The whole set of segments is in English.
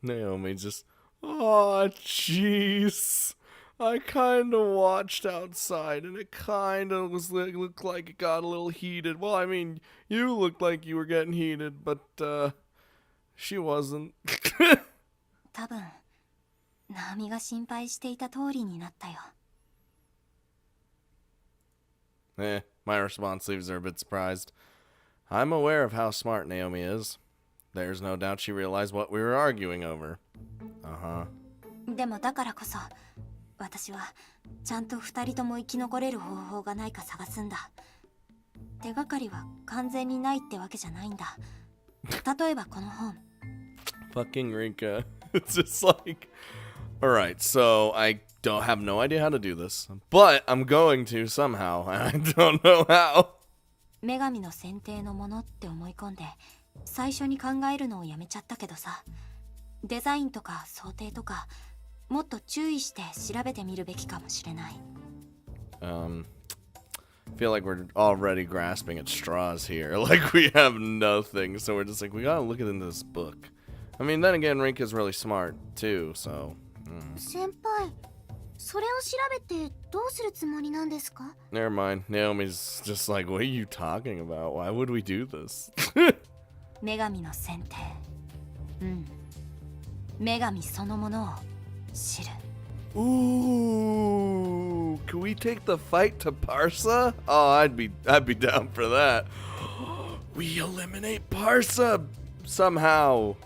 Naomi just, oh, jeez. I kind of watched outside, and it kind of looked like it got a little heated. Well, I mean, you looked like you were getting heated, but, she wasn't. 多分、ナオミが心配していた通りになったよ。My response leaves her a bit surprised. I'm aware of how smart Naomi is. There's no doubt she realized what we were arguing over. Uh-huh. でもだからこそ、私はちゃんと二人とも生き残れる方法がないか探すんだ。手がかりは完全にないってわけじゃないんだ。例えばこの本。Fucking Rinka. It's just like, alright, so I don't have no idea how to do this, but I'm going to somehow, and I don't know how. 女神の選定のものって思い込んで、最初に考えるのをやめちゃったけどさ、デザインとか想定とか、もっと注意して調べてみるべきかもしれない。I feel like we're already grasping at straws here. Like we have nothing, so we're just like, we gotta look into this book. I mean, then again, Rinka's really smart, too, so... 先輩、それを調べてどうするつもりなんですか? Never mind. Naomi's just like, what are you talking about? Why would we do this? 女神の選定。うん。女神そのものを知る。Ooh, can we take the fight to Parsa? Oh, I'd be down for that. We eliminate Parsa somehow.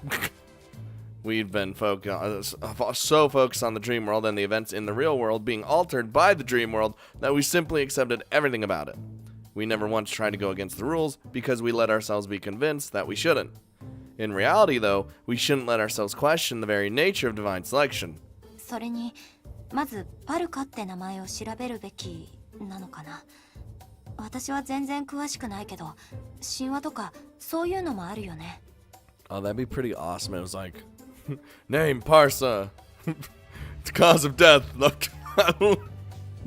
We've been so focused on the dream world and the events in the real world being altered by the dream world that we simply accepted everything about it. We never once tried to go against the rules because we let ourselves be convinced that we shouldn't. In reality, though, we shouldn't let ourselves question the very nature of divine selection. それに、まずパルカって名前を調べるべきなのかな。私は全然詳しくないけど、神話とかそういうのもあるよね。Oh, that'd be pretty awesome. It was like, name Parsa. It's cause of death. Look, I don't.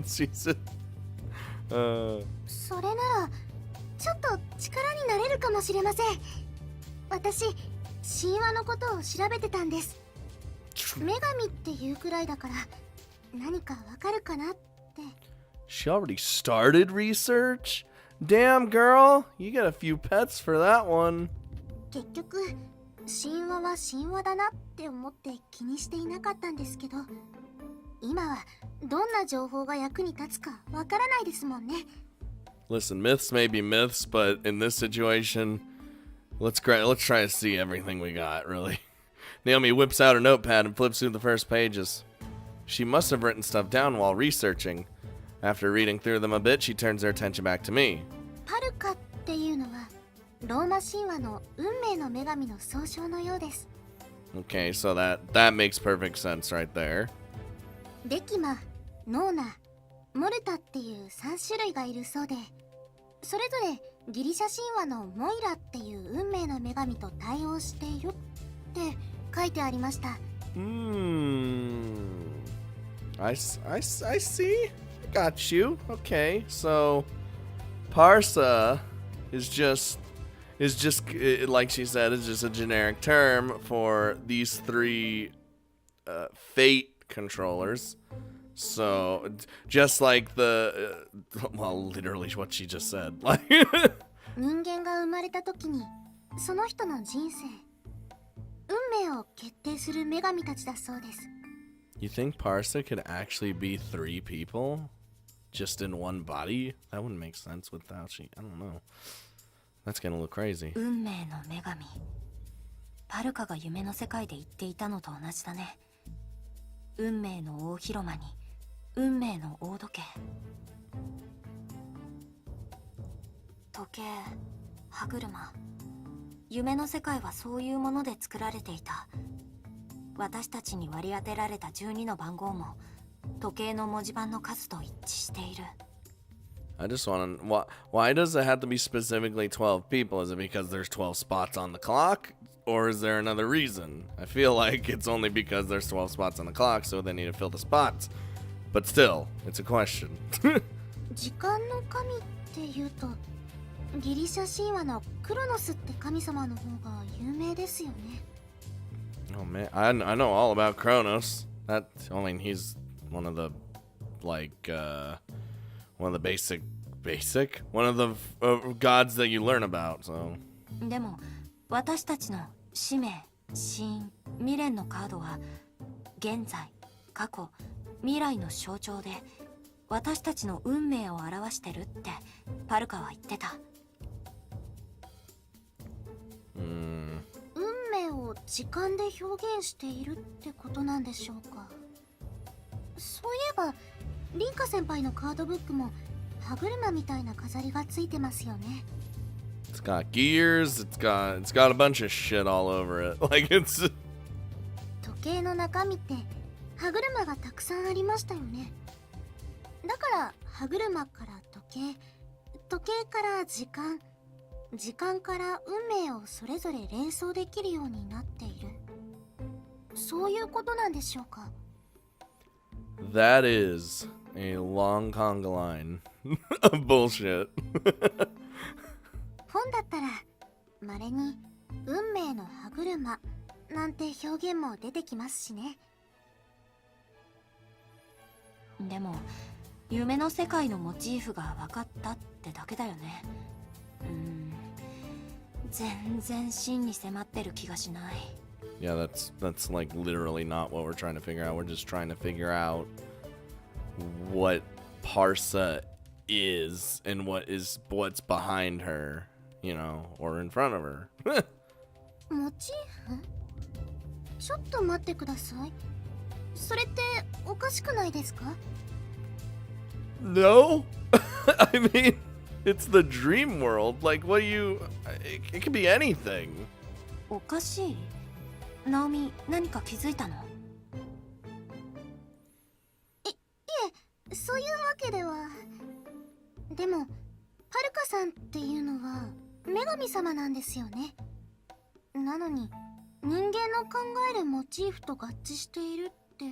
Jesus. それならちょっと力になれるかもしれません。私、神話のことを調べてたんです。女神っていうくらいだから何かわかるかなって。She already started research? Damn, girl. You got a few pets for that one. 結局神話は神話だなって思って気にしていなかったんですけど、今はどんな情報が役に立つかわからないですもんね。Listen, myths may be myths, but in this situation, let's try to see everything we got, really. Naomi whips out her notepad and flips through the first pages. She must have written stuff down while researching. After reading through them a bit, she turns her attention back to me. パルカっていうのはローマ神話の運命の女神の総称のようです。 Okay, so that makes perfect sense right there. デキマ、ノーナ、モルタっていう3種類がいるそうで、それぞれギリシャ神話のモイラっていう運命の女神と対応しているって書いてありました。I see. Got you. Okay, so Parsa is just like she said, is just a generic term for these three fate controllers. So just like the well, literally what she just said. 人間が生まれた時にその人の人生、運命を決定する女神たちだそうです。 You think Parsa could actually be three people just in one body? That wouldn't make sense without she. I don't know. That's gonna look crazy. 運命の女神。パルカが夢の世界で言っていたのと同じだね。運命の大広間に運命の大時計。時計、歯車。夢の世界はそういうもので作られていた。私たちに割り当てられた12の番号も時計の文字盤の数と一致している。I just want to. Why does it have to be specifically 12 people? Is it because there's 12 spots on the clock? Or is there another reason? I feel like it's only because there's 12 spots on the clock, so they need to fill the spots. But still, it's a question. 時間の神っていうと、ギリシャ神話のクロノスって神様の方が有名ですよね。Oh man, I know all about Kronos. I mean, he's one of the one of the basic one of the gods that you learn about. So. でも私たちの使命、死因、未練のカードは現在、過去、未来の象徴で私たちの運命を表してるってパルカは言ってた。運命を時間で表現しているってことなんでしょうか。そういえばリンカ先輩のカードブックも歯車みたいな飾りがついてますよね。It's got gears. It's got a bunch of shit all over it. Like it's. 時計の中身って歯車がたくさんありましたよね。だから歯車から時計から時間から運命をそれぞれ連想できるようになっている。そういうことなんでしょうか。That is a long conga line of bullshit. 本だったら稀に運命の歯車なんて表現も出てきますしね。でも夢の世界のモチーフが分かったってだけだよね。全然真に迫ってる気がしない。Yeah, that's like literally not what we're trying to figure out. We're just trying to figure out what Parsa is and what's behind her, you know, or in front of her. モチーフ？ちょっと待ってください。それっておかしくないですか？ No? I mean, it's the dream world. Like, what do you... It could be anything. おかしい？ナオミ、何か気づいたの？いえ、そういうわけでは。でも、パルカさんっていうのは女神様なんですよね。なのに、人間の考えるモチーフと合致しているって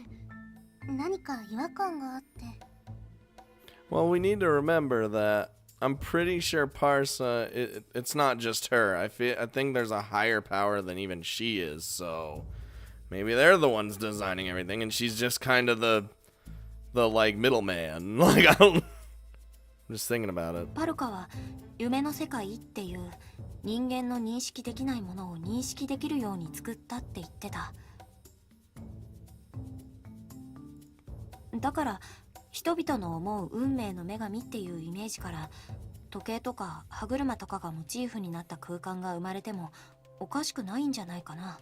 何か違和感があって。Well, we need to remember that I'm pretty sure Parsa, it's not just her. I think there's a higher power than even she is. So maybe they're the ones designing everything, and she's just kind of the like middleman. Like I'm just thinking about it. パルカは夢の世界っていう人間の認識できないものを認識できるように作ったって言ってた。だから人々の思う運命の女神っていうイメージから時計とか歯車とかがモチーフになった空間が生まれてもおかしくないんじゃないかな。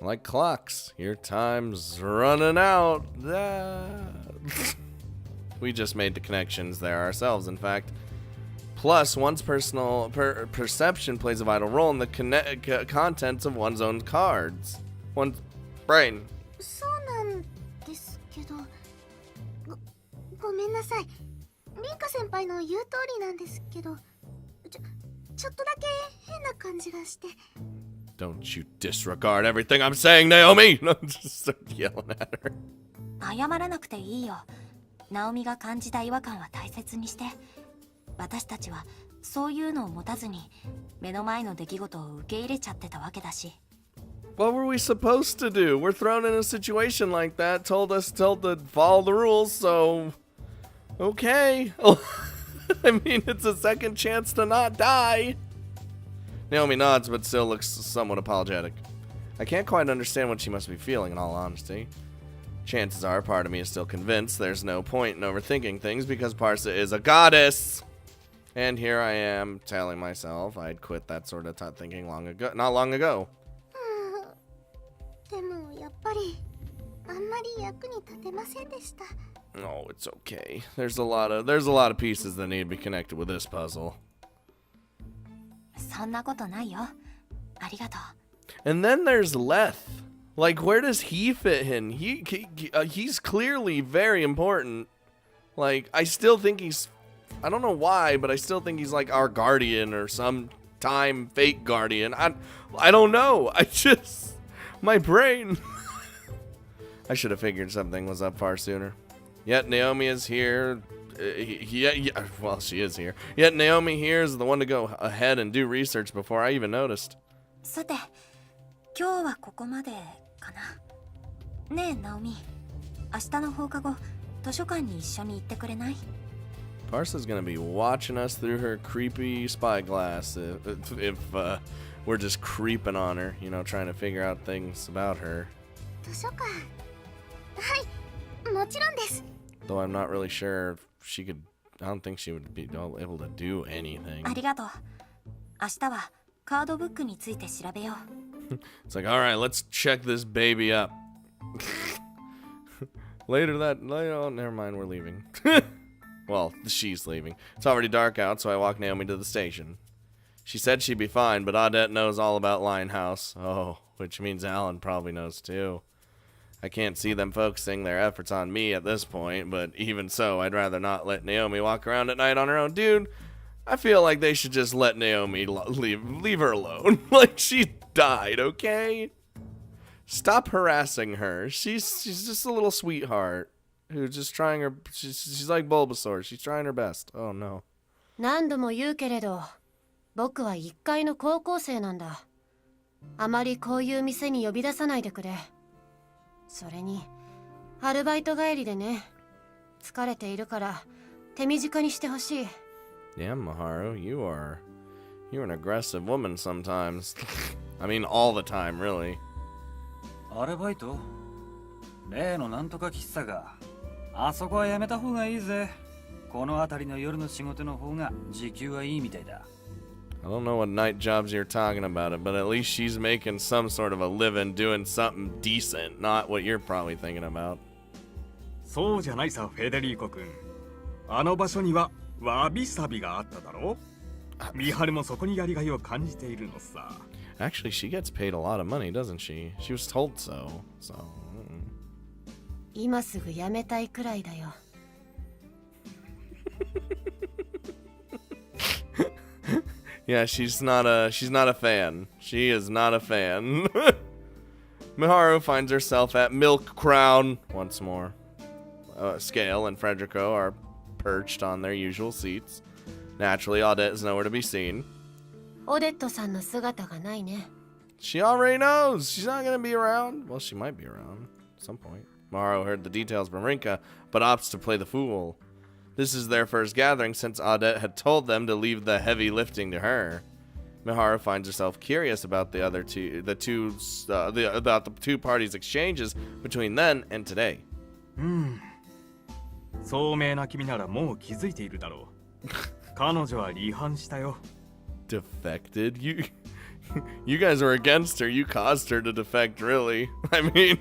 Like clocks, your time's running out. We just made the connections there ourselves, in fact. Plus, one's personal perception plays a vital role in the contents of one's own cards. One's brain. そうなんですけど、ごめんなさい。リンカ先輩の言う通りなんですけど、ちょっとだけ変な感じがして。Don't you disregard everything I'm saying, Naomi! Just start yelling at her. 謝らなくていいよ。ナオミが感じた違和感は大切にして。私たちはそういうのを持たずに目の前の出来事を受け入れちゃってたわけだし。What were we supposed to do? We're thrown in a situation like that, told to follow the rules, so... Okay. I mean, it's a second chance to not die. Naomi nods, but still looks somewhat apologetic. I can't quite understand what she must be feeling, in all honesty. Chances are, part of me is still convinced there's no point in overthinking things because Parsa is a goddess. And here I am telling myself I'd quit that sort of thinking not long ago. でもやっぱりあんまり役に立てませんでした。Oh, it's okay. There's a lot of pieces that need to be connected with this puzzle. そんなことないよ。ありがとう。 And then there's Leth. Like, where does he fit in? He's clearly very important. Like, I still think I don't know why, but I still think he's like our guardian or some time fake guardian. I don't know. My brain. I should have figured something was up far sooner. Yet Naomi is here. Well, she is here. Yet Naomi here is the one to go ahead and do research before I even noticed. さて、今日はここまでかな。ねえナオミ、明日の放課後図書館に一緒に行ってくれない？ Parsa's gonna be watching us through her creepy spyglass if we're just creeping on her, you know, trying to figure out things about her. 図書館、はい、もちろんです。 Though I'm not really sure if she could. I don't think she would be able to do anything. ありがとう。明日はカードブックについて調べよう。It's like, all right, let's check this baby up. Later, oh, never mind, we're leaving. Well, she's leaving. It's already dark out, so I walk Naomi to the station. She said she'd be fine, but Odette knows all about Linehouse. Oh, which means Alan probably knows too. I can't see them focusing their efforts on me at this point, but even so, I'd rather not let Naomi walk around at night on her own. Dude, I feel like they should just let Naomi leave her alone. Like, she died, okay? Stop harassing her. She's just a little sweetheart who's just trying her. She's like Bulbasaur. She's trying her best. Oh no. 何度も言うけれど、僕は一階の高校生なんだ。あまりこういう店に呼び出さないでくれ。それに、アルバイト帰りでね。疲れているから手短にしてほしい。Damn, Maharu, you're an aggressive woman sometimes. I mean, all the time, really. アルバイト？例のなんとか喫茶が。あそこはやめた方がいいぜ。この辺りの夜の仕事の方が時給はいいみたいだ。I don't know what night jobs you're talking about it, but at least she's making some sort of a living doing something decent, not what you're probably thinking about. そうじゃないさ、フェデリーコ君。あの場所にはわびさびがあっただろう。ミハルもそこにやりがいを感じているのさ。Actually, she gets paid a lot of money, doesn't she? She was told so. 今すぐ辞めたいくらいだよ。Yeah, she's not a fan. She is not a fan. Miharu finds herself at Milk Crown once more. Scale and Frederico are perched on their usual seats. Naturally, Odette is nowhere to be seen. オデットさんの姿がないね。She already knows. She's not going to be around. Well, she might be around at some point. Miharu heard the details from Rinka, but opts to play the fool. This is their first gathering since Odette had told them to leave the heavy lifting to her. Miharu finds herself curious about the two parties' exchanges between then and today. 聡明な君ならもう気づいているだろう。彼女は離反したよ。Defected? You guys were against her. You caused her to defect, really. I mean.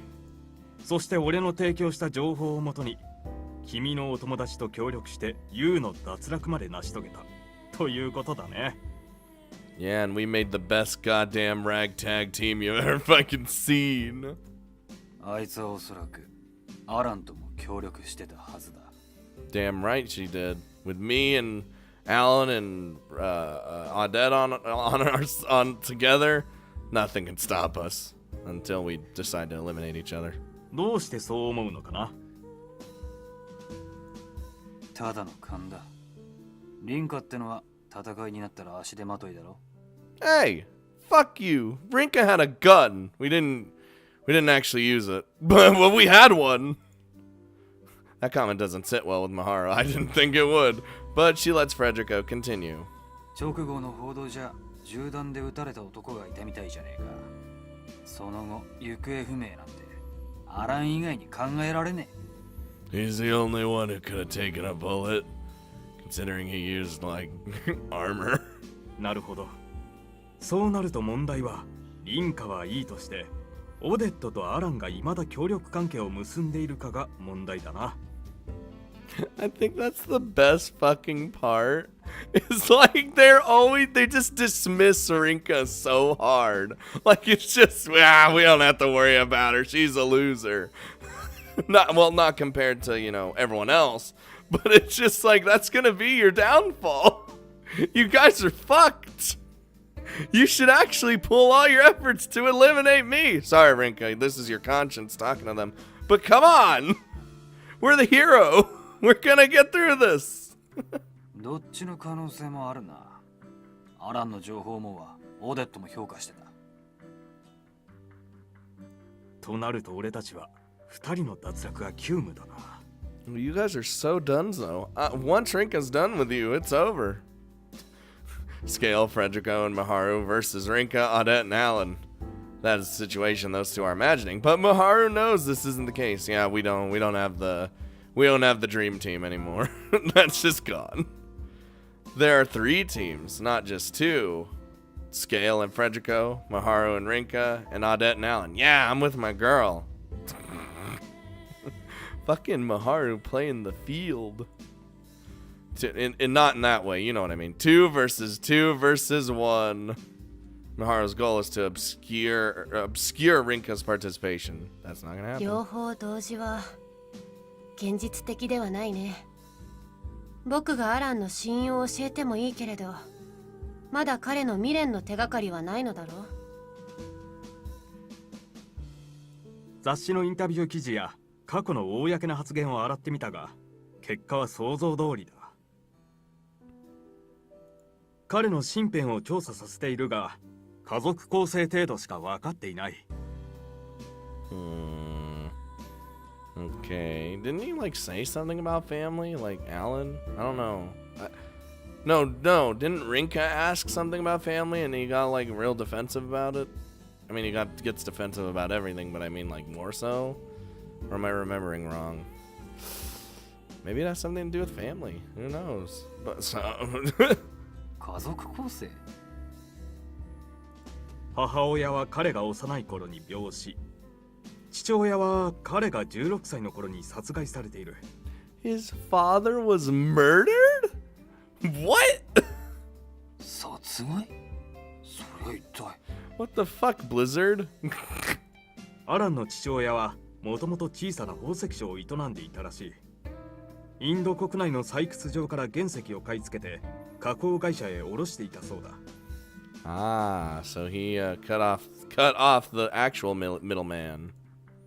そして俺の提供した情報をもとに、君のお友達と協力して U の脱落まで成し遂げた。ということだね。Yeah, and we made the best goddamn ragtag team you've ever fucking seen. あいつはおそらくアランとも協力してたはずだ。Damn right she did. With me and Alan and Odette on together, nothing can stop us until we decide to eliminate each other. どうしてそう思うのかな？ただの勘だ。リンカってのは戦いになったら足手まといだろ。Hey, fuck you. Rinka had a gun. We didn't actually use it, but we had one. That comment doesn't sit well with Miharu. I didn't think it would, but she lets Frederico continue. 直後の報道じゃ銃弾で撃たれた男がいたみたいじゃねえか。その後行方不明なんてアラン以外に考えられねえ。 He's the only one who could have taken a bullet, considering he used like armor. なるほど。そうなると問題は、リンカはいいとして、オデットとアランが未だ協力関係を結んでいるかが問題だな。I think that's the best fucking part. It's like they just dismiss Rinka so hard. Like it's just, we don't have to worry about her. She's a loser. Not compared to, everyone else. But it's just like, that's gonna be your downfall. You guys are fucked. You should actually pull all your efforts to eliminate me. Sorry, Rinka, this is your conscience talking to them. But come on. We're the hero. We're gonna get through this. どっちの可能性もあるな。アランの情報網はオデットも評価してた。となると俺たちは二人の脱落が急務だな。You guys are so donezo. Once Rinka's done with you, it's over. Scale, Frederico, and Maharu versus Rinka, Odette, and Alan. That is the situation those two are imagining. But Maharu knows this isn't the case. Yeah, we don't have the dream team anymore. That's just gone. There are 3 teams, not just 2. Scale and Frederico, Maharu and Rinka, and Odette and Alan. Yeah, I'm with my girl. Fucking Maharu playing the field. And not in that way, you know what I mean. 2 versus 1. Maharu's goal is to obscure Rinka's participation. That's not gonna happen. 両方同時は現実的ではないね。僕がアランの死因を教えてもいいけれど、まだ彼の未練の手がかりはないのだろう。雑誌のインタビュー記事や過去の公な発言を洗ってみたが、結果は想像通りだ。彼の身辺を調査させているが、家族構成程度しか分かっていない。Okay. Didn't he like say something about family? Like Alan? I don't know. No. Didn't Rinka ask something about family and he got like real defensive about it? I mean, he gets defensive about everything, but I mean like more so? Or am I remembering wrong? Maybe it has something to do with family. Who knows? But so 家族構成。母親は彼が幼い頃に病死。父親は彼が16歳の頃に殺害されている。His father was murdered? What? 殺害？そりゃ一体。What the fuck, Blizzard? アランの父親はもともと小さな宝石商を営んでいたらしい。インド国内の採掘場から原石を買い付けて加工会社へ卸していたそうだ。Ah, so he cut off the actual middleman.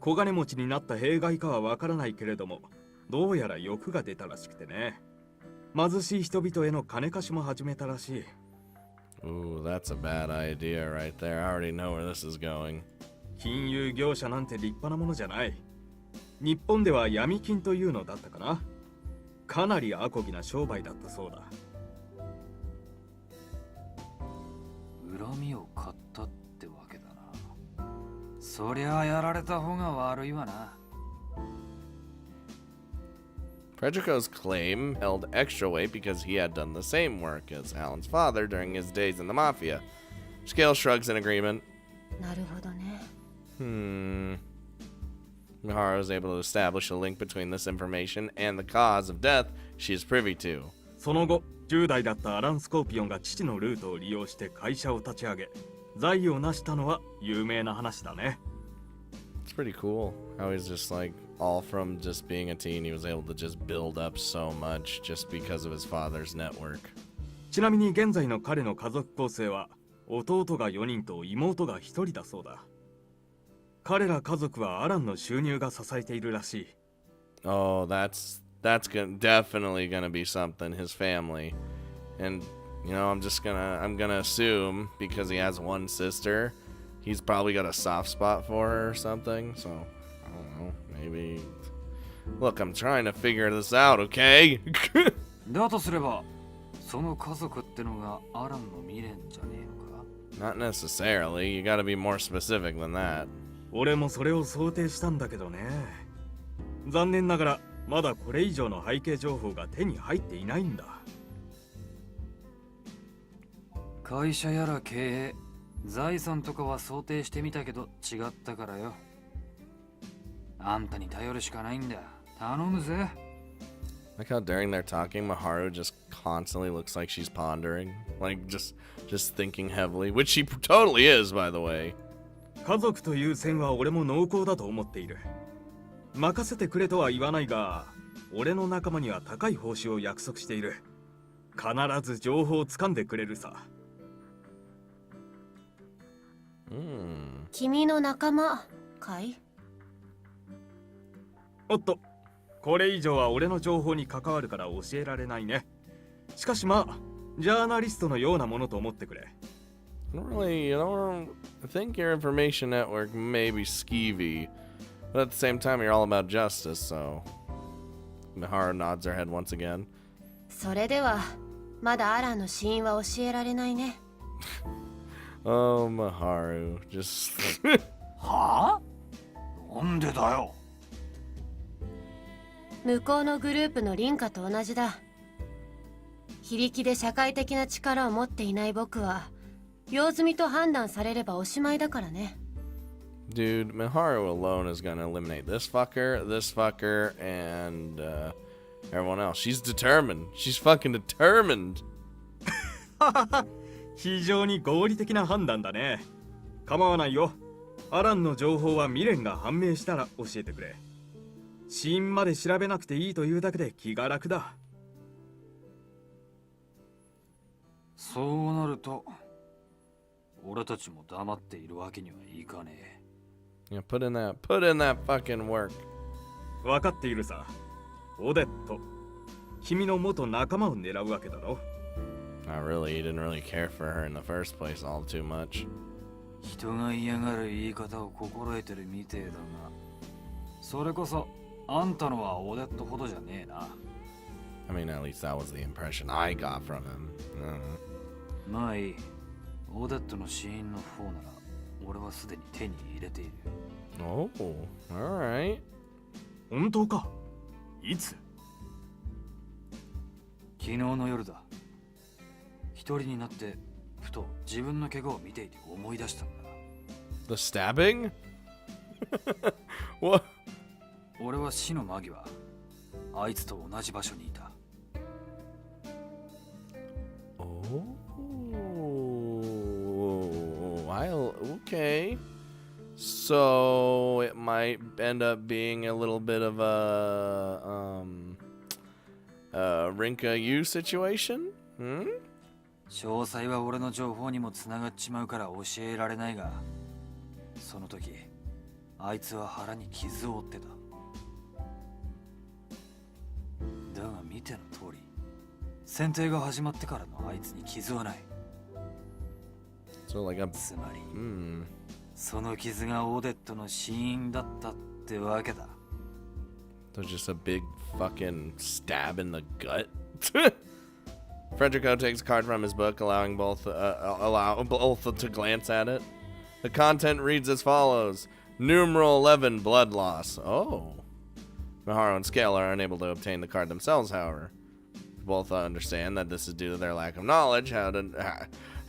小金持ちになった弊害かはわからないけれども、どうやら欲が出たらしくてね。貧しい人々への金貸しも始めたらしい。Ooh, that's a bad idea right there. I already know where this is going. 金融業者なんて立派なものじゃない。日本では闇金というのだったかな。かなりアコギな商売だったそうだ。恨みを買ったってわけだな。そりゃあやられた方が悪いわな。Frederico's claim held extra weight because he had done the same work as Alan's father during his days in the mafia. Scale shrugs in agreement. なるほどね。Mihara was able to establish a link between this information and the cause of death she is privy to. その後、10代だったアラン・スコーピオンが父のルートを利用して会社を立ち上げ、財を成したのは有名な話だね。It's pretty cool how he's just like all from just being a teen, he was able to just build up so much just because of his father's network. ちなみに現在の彼の家族構成は弟が4人と妹が1人だそうだ。彼ら家族はアランの収入が支えているらしい。Oh, that's definitely gonna be something, his family. And you know, I'm gonna assume because he has one sister, he's probably got a soft spot for her or something. So I don't know, maybe. Look, I'm trying to figure this out, okay? だとすれば、その家族ってのがアランの未練じゃねえのか？ Not necessarily. You gotta be more specific than that. 俺もそれを想定したんだけどね。残念ながらまだこれ以上の背景情報が手に入っていないんだ。会社やら経営、財産とかは想定してみたけど違ったからよ。あんたに頼るしかないんだ。頼むぜ。Like how during their talking, Maharu just constantly looks like she's pondering, like just thinking heavily, which she totally is, by the way. 家族という線は俺も濃厚だと思っている。任せてくれとは言わないが、俺の仲間には高い報酬を約束している。必ず情報を掴んでくれるさ。君の仲間かい？おっと、これ以上は俺の情報に関わるから教えられないね。しかしまあ、ジャーナリストのようなものと思ってくれ。I think your information network may be skeevy, but at the same time, you're all about justice, so. Miharu nods her head once again. それではまだアランの死因は教えられないね。Oh, Miharu, just. はあ？なんでだよ。向こうのグループのリンカと同じだ。非力で社会的な力を持っていない僕は用済みと判断されればおしまいだからね。Dude, Miharu alone is gonna eliminate this fucker, and everyone else. She's determined. She's fucking determined. 非常に合理的な判断だね。構わないよ。アランの情報は未練が判明したら教えてくれ。死因まで調べなくていいというだけで気が楽だ。そうなると、俺たちも黙っているわけにはいかねえ。Yeah, put in that fucking work. 分かっているさ。オデット。君の元仲間を狙うわけだろ。Not really. He didn't really care for her in the first place all too much. 人が嫌がる言い方を心得てるみてえだが、それこそあんたのはオデットほどじゃねえな。I mean, at least that was the impression I got from him. まあいい。オデットの死因の方なら俺はすでに手に入れている。Oh, alright. 本当か？いつ？昨日の夜だ。一人になってふと自分の怪我を見ていて思い出したんだ。The stabbing? What? 俺は死の間際、あいつと同じ場所にいた。Oh, okay. So it might end up being a little bit of a Rinka U situation? Hmm? 詳細は俺の情報にもつながっちまうから教えられないが、その時あいつは腹に傷を負ってた。だが見ての通り、選定が始まってからのあいつに傷はない。 So like a つまり、 hmm. その傷がオデットの死因だったってわけだ。 So just a big fucking stab in the gut. Frederico takes a card from his book, allowing both to glance at it. The content reads as follows: Numeral 11, blood loss. Oh. Miharu and Scale are unable to obtain the card themselves, however. Both understand that this is due to their lack of knowledge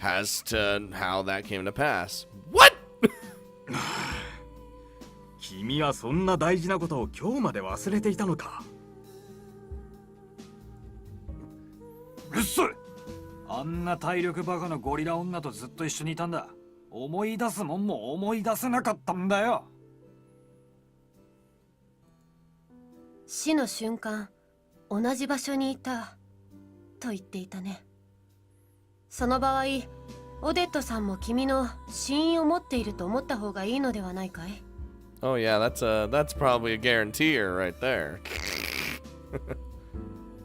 as to how that came to pass. What? 君はそんな大事なことを今日まで忘れていたのか。うるさい。あんな体力バカのゴリラ女とずっと一緒にいたんだ。思い出すもんも思い出せなかったんだよ。死の瞬間、同じ場所にいたと言っていたね。その場合、オデットさんも君の死因を持っていると思った方がいいのではないかい？ Oh yeah, that's probably a guaranteer right there.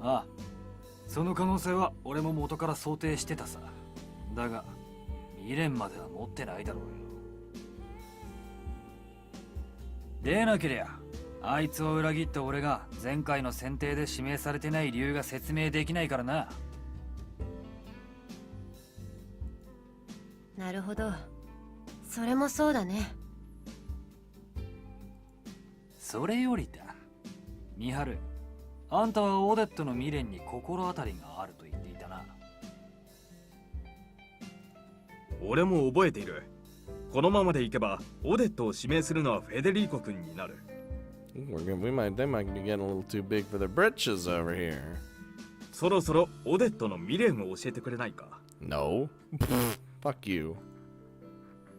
ああ、その可能性は俺も元から想定してたさ。だが未練までは持ってないだろうよ。でなけりゃあいつを裏切った俺が前回の選定で指名されてない理由が説明できないからな。なるほど。それもそうだね。それよりだ、ミハル、あんたはオデットの未練に心当たりがあると言っていたな。俺も覚えている。このままでいけばオデットを指名するのはフェデリーコ君になる。They might be getting a little too big for their britches over here. そろそろオデットの未練を教えてくれないか？ No. Fuck you.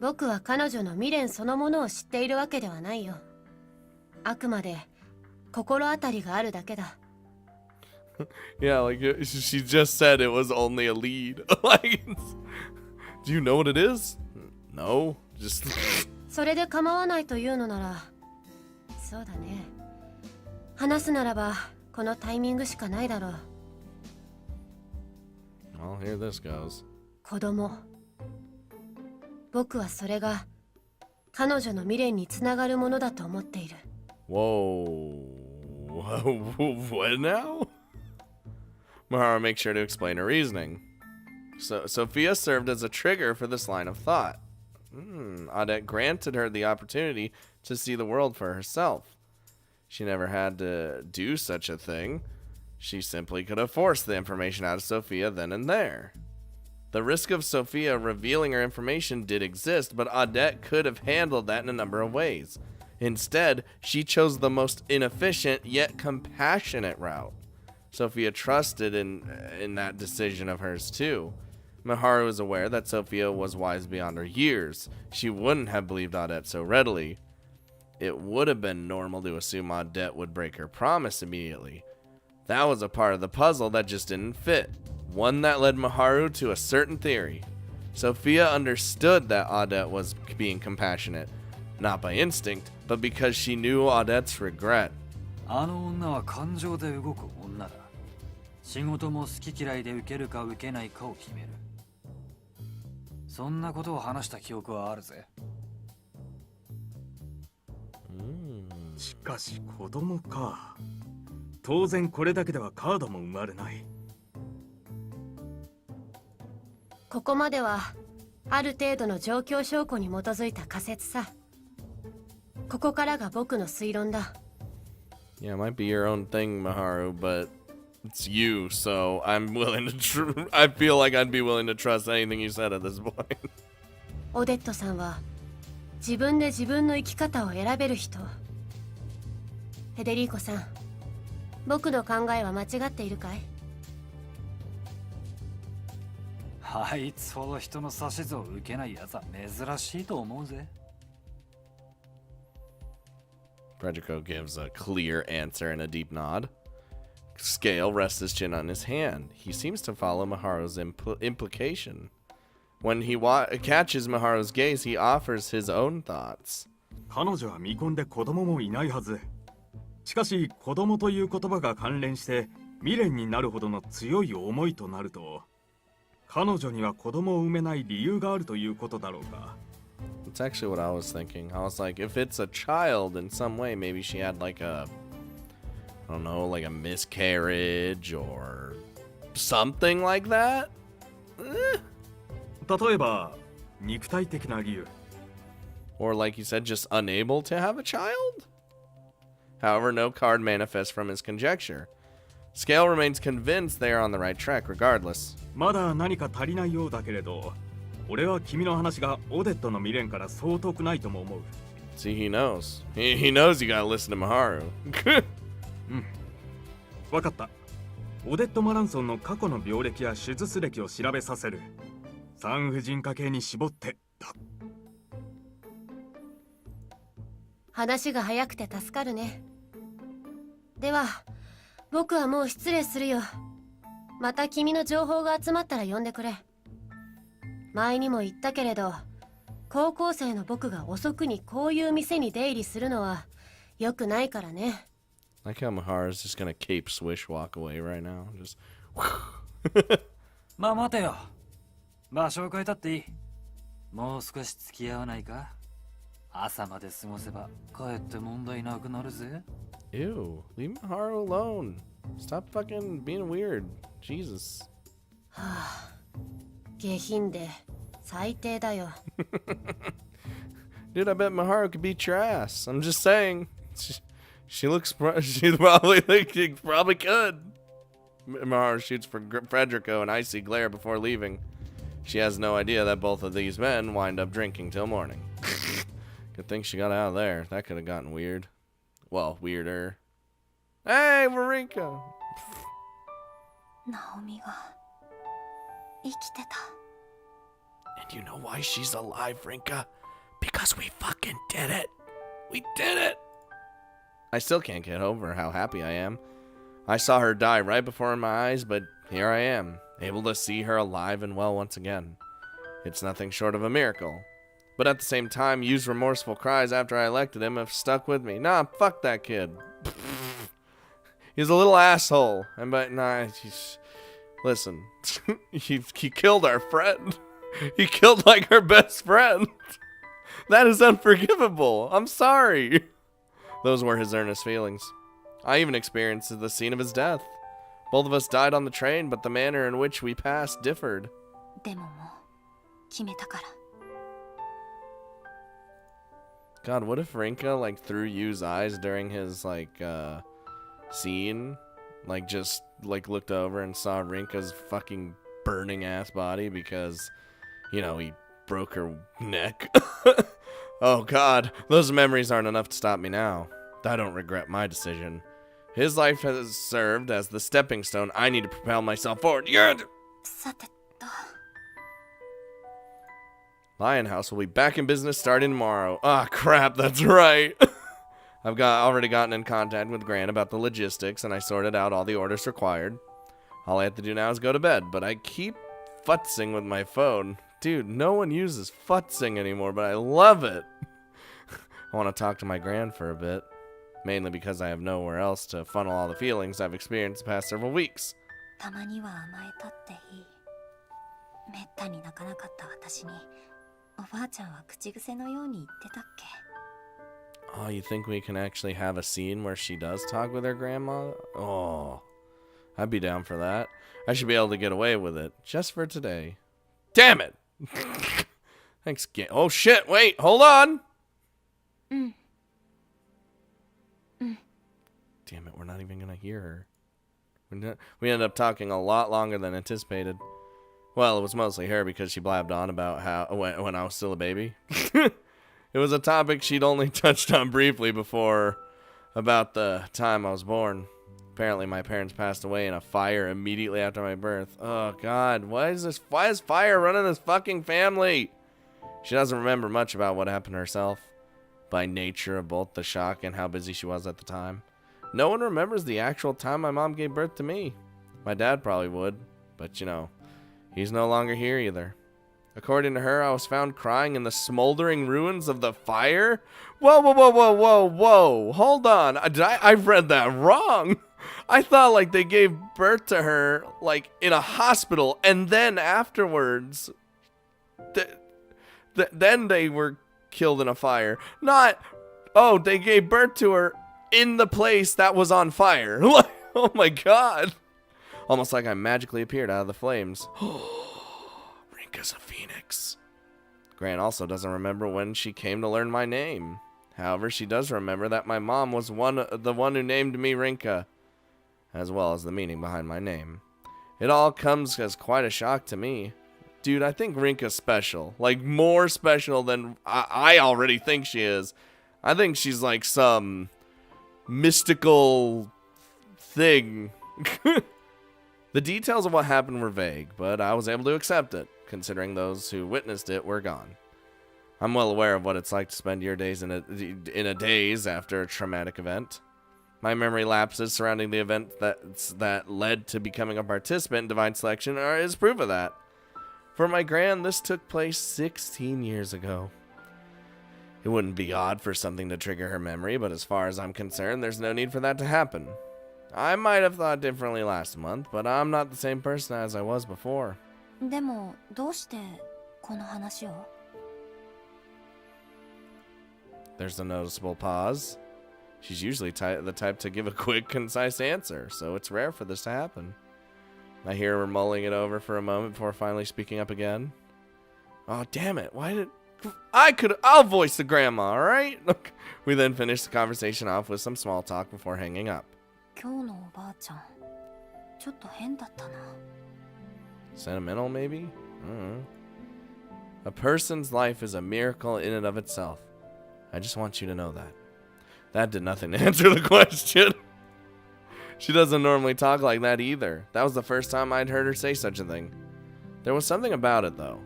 僕は彼女の未練そのものを知っているわけではないよ。あくまで心当たりがあるだけだ。Yeah, like she just said it was only a lead. Like, do you know what it is? No. Just. それで構わないというのなら、そうだね。話すならばこのタイミングしかないだろう。Well, here this goes. 子供、僕はそれが彼女の未練につながるものだと思っている。 Whoa. What now? Maharu makes sure to explain her reasoning. So Sophia served as a trigger for this line of thought. Odette granted her the opportunity to see the world for herself. She never had to do such a thing. She simply could have forced the information out of Sophia then and there. The risk of Sophia revealing her information did exist, but Odette could have handled that in a number of ways. Instead, she chose the most inefficient yet compassionate route. Sophia trusted in that decision of hers too. Maharu was aware that Sophia was wise beyond her years. She wouldn't have believed Odette so readily. It would have been normal to assume Odette would break her promise immediately. That was a part of the puzzle that just didn't fit. One that led Maharu to a certain theory. Sophia understood that Odette was being compassionate, not by instinct, but because she knew Odette's regret. あの女は感情で動く女だ。仕事も好き嫌いで受けるか受けないかを決める。そんなことを話した記憶はあるぜ。しかし子供か。当然これだけではカードも生まれない。ここまではある程度の状況証拠に基づいた仮説さ。ここからが僕の推論だ。Yeah, it might be your own thing, Maharu, but it's you, so I'm willing to I feel like I'd be willing to trust anything you said at this point. オデットさんは自分で自分の生き方を選べる人。フェデリーコさん、僕の考えは間違っているかい？あいつほど人の指図を受けないやつは珍しいと思うぜ。Frederico gives a clear answer and a deep nod. Scale rests his chin on his hand. He seems to follow Maharu's implication. When he catches Maharu's gaze, he offers his own thoughts. 彼女は見込んで子供もいないはず。しかし子供という言葉が関連して未練になるほどの強い思いとなると、彼女には子供を産めない理由があるということだろうか。It's actually what I was thinking. I was like, if it's a child in some way, maybe she had like a, I don't know, like a miscarriage or something like that. 例えば肉体的な理由。Or like you said, just unable to have a child? However, no card manifests from his conjecture. Scale remains convinced they are on the right track regardless. まだ何か足りないようだけれど、俺は君の話がオデットの未練からそう遠くないとも思う。See, he knows. He knows you gotta listen to Maharu. わかった。オデット・マランソンの過去の病歴や手術歴を調べさせる。産婦人科系に絞ってだ。話が早くて助かるね。では、僕はもう失礼するよ。また君の情報が集まったら呼んでくれ。前にも言ったけれど、高校生の僕が遅くにこういう店に出入りするのは良くないからね。Like how Maharu's just gonna cape swish walk away right now. Just まあ待てよ。場所を変えたっていい。もう少し付き合わないか？朝まで過ごせば帰って問題なくなるぜ。Ew, leave Maharu alone. Stop fucking being weird. Jesus. はあ、下品で最低だよ。Dude, I bet Maharu could beat your ass. I'm just saying. She looks. She probably could. Maharu shoots for Frederico an icy glare before leaving. She has no idea that both of these men wind up drinking till morning. Good thing she got out of there. That could have gotten weird. Well, weirder. Hey, Marika! ナオミが生きてた。 And you know why she's alive, Rinka? Because we fucking did it. We did it. I still can't get over how happy I am. I saw her die right before my eyes, but here I am, able to see her alive and well once again. It's nothing short of a miracle. But at the same time, Yu's remorseful cries after I elected him have stuck with me. Nah, fuck that kid. He's a little asshole. And but nah, listen, he killed our friend. He killed like her best friend. That is unforgivable. I'm sorry. Those were his earnest feelings. I even experienced the scene of his death. Both of us died on the train, but the manner in which we passed differed. でももう決めたから。 God, what if Rinka, like, through Yu's eyes during his, like, scene, like, just, like, looked over and saw Rinka's fucking burning ass body because, you know, he broke her neck. Oh, God, those memories aren't enough to stop me now. I don't regret my decision. His life has served as the stepping stone I need to propel myself forward. Yeah. さてと。 Lionhouse will be back in business starting tomorrow. Ah, crap, that's right. I've already gotten in contact with Grant about the logistics, and I sorted out all the orders required. All I have to do now is go to bed, but I keep futzing with my phone. Dude, no one uses futzing anymore, but I love it. I want to talk to my Gran for a bit, mainly because I have nowhere else to funnel all the feelings I've experienced the past several weeks. たまには甘えたっていい。めったに泣かなかった私に、おばあちゃんは口癖のように言ってたっけ。 Oh, you think we can actually have a scene where she does talk with her grandma? Oh, I'd be down for that. I should be able to get away with it, just for today. Damn it! Thanks, oh shit, wait, hold on! Damn it, we're not even gonna hear her. We ended up talking a lot longer than anticipated. Well, it was mostly her because she blabbed on about how when I was still a baby. It was a topic she'd only touched on briefly before, about the time I was born. Apparently, my parents passed away in a fire immediately after my birth. Oh, God, why is fire running this fucking family? She doesn't remember much about what happened to herself, by nature of both the shock and how busy she was at the time. No one remembers the actual time my mom gave birth to me. My dad probably would, but you know, he's no longer here either. According to her, I was found crying in the smoldering ruins of the fire? Whoa, whoa, whoa, whoa, whoa, whoa. Hold on. I read that wrong. I thought, like, they gave birth to her, like, in a hospital, and then afterwards, then they were killed in a fire. Not, oh, they gave birth to her in the place that was on fire. Oh, my God. Almost like I magically appeared out of the flames. Rinka's a phoenix. Grant also doesn't remember when she came to learn my name. However, she does remember that my mom was the one who named me Rinka, as well as the meaning behind my name. It all comes as quite a shock to me. Dude, I think Rinka's special. Like, more special than I already think she is. I think she's like some mystical thing. The details of what happened were vague, but I was able to accept it, considering those who witnessed it were gone. I'm well aware of what it's like to spend your days in a daze after a traumatic event. My memory lapses surrounding the event that led to becoming a participant in Divine Selection is proof of that. For my Gran, this took place 16 years ago. It wouldn't be odd for something to trigger her memory, but as far as I'm concerned, there's no need for that to happen. I might have thought differently last month, but I'm not the same person as I was before. でもどうしてこの話を？ There's a noticeable pause. She's usually the type to give a quick, concise answer, so it's rare for this to happen. I hear her mulling it over for a moment before finally speaking up again. Oh, damn it. Why did... I'll voice the grandma, alright? We then finish the conversation off with some small talk before hanging up. 今日のおばあちゃん、ちょっと変だったな。 Sentimental, maybe? I don't know. A person's life is a miracle in and of itself. I just want you to know that. That did nothing to answer the question. She doesn't normally talk like that either. That was the first time I'd heard her say such a thing. There was something about it, though.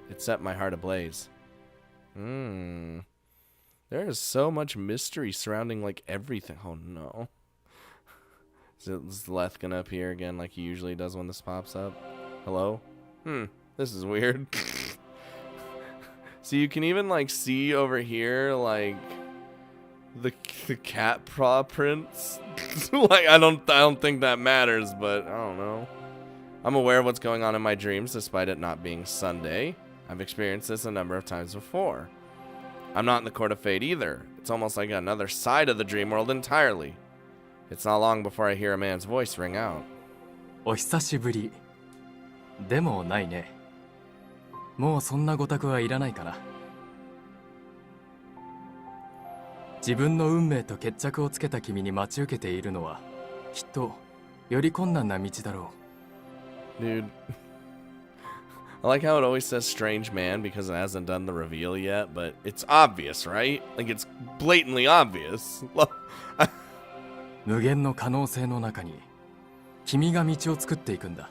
It set my heart ablaze. There is so much mystery surrounding, like, everything. Oh, no. Is Leth gonna appear again like he usually does when this pops up? Hello? This is weird. So you can even, like, see over here, like, the cat paw prints. Like, I don't think that matters, but I don't know. I'm aware of what's going on in my dreams, despite it not being Sunday. I've experienced this a number of times before. I'm not in the court of fate either. It's almost like another side of the dream world entirely. It's not long before I hear a man's voice ring out. お久しぶり。でもないね。もうそんなご託はいらないかな。自分の運命と決着をつけた君に待ち受けているのは、きっとより困難な道だろう。Dude. I like how it always says strange man because it hasn't done the reveal yet, but it's obvious, right? Like, it's blatantly obvious. 無限の可能性の中に君が道を作っていくんだ。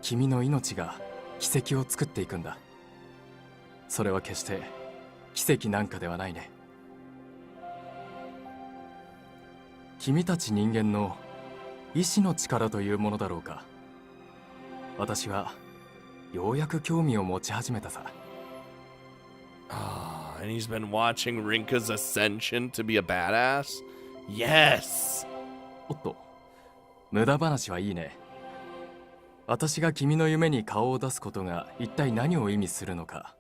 君の命が奇跡を作っていくんだ。それは決して奇跡なんかではないね。君たち人間の意志の力というものだろうか。私はようやく興味を持ち始めたさ。And he's been watching Rinka's ascension to be a badass? Yes! おっと、無駄話はいいね。私が君の夢に顔を出すことが一体何を意味するのか、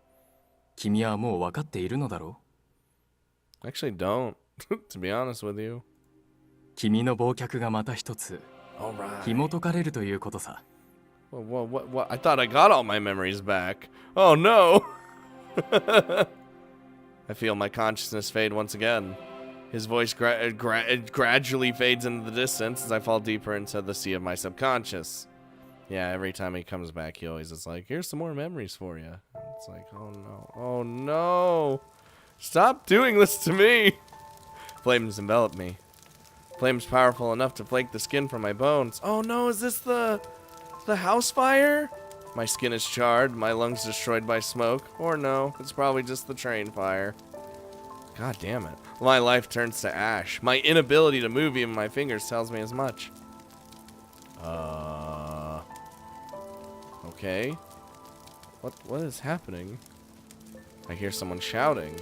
君はもう分かっているのだろう？ Actually don't, to be honest with you. 君の忘却がまた一つ、紐解かれるということさ。What? I thought I got all my memories back. Oh no! I feel my consciousness fade once again. His voice gradually fades into the distance as I fall deeper into the sea of my subconscious. Yeah, every time he comes back, he always is like, here's some more memories for you. It's like, oh no. Oh no! Stop doing this to me! Flames envelop me. Flames powerful enough to flake the skin from my bones. Oh no, is this the house fire? My skin is charred, my lungs destroyed by smoke. Or no, it's probably just the train fire. God damn it. My life turns to ash. My inability to move even my fingers tells me as much. Okay. What is happening? I hear someone shouting.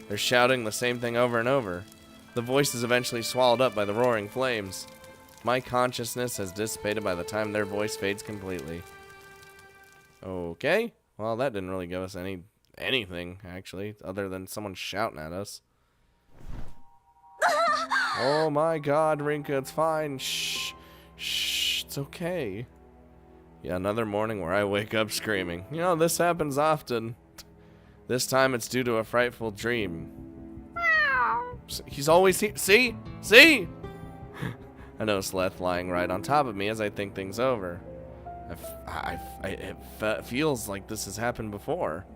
They're shouting the same thing over and over. The voice is eventually swallowed up by the roaring flames. My consciousness has dissipated by the time their voice fades completely. Okay. Well, that didn't really give us anything, actually, other than someone shouting at us. Oh my god, Rinka, it's fine. Shh. Shh. It's okay. Yeah, another morning where I wake up screaming. You know, this happens often. This time it's due to a frightful dream. He's always here. See? See? I notice Leth lying right on top of me as I think things over. It feels like this has happened before.